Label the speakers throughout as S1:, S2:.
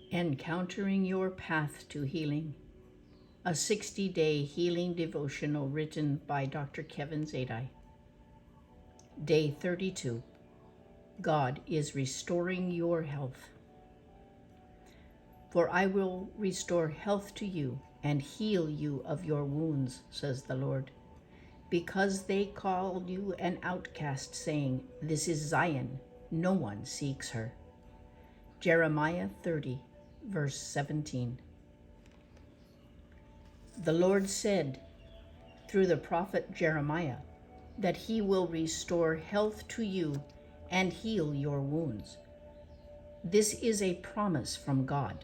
S1: Encountering Your Path to Healing, a 60-day healing devotional written by Dr. Kevin Zadai. Day 32. God is restoring your health. For I will restore health to you and heal you of your wounds, says the Lord. Because they called you an outcast, saying, "This is Zion, no one seeks her." Jeremiah 30, verse 17. The Lord said through the prophet Jeremiah that He will restore health to you and heal your wounds. This is a promise from God.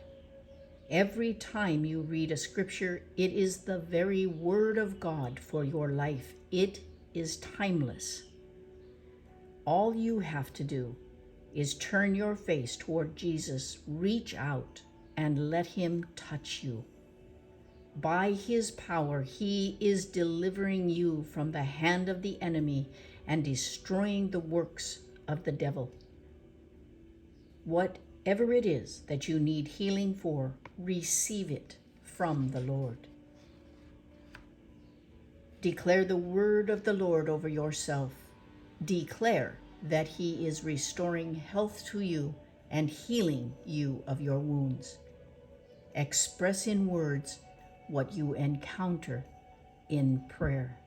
S1: Every time you read a scripture, it is the very word of God for your life. It is timeless. All you have to do is turn your face toward Jesus, reach out, and let Him touch you. By His power, He is delivering you from the hand of the enemy and destroying the works of the devil. Whatever it is that you need healing for, receive it from the Lord. Declare the word of the Lord over yourself. Declare that He is restoring health to you and healing you of your wounds. Express in words what you encounter in prayer.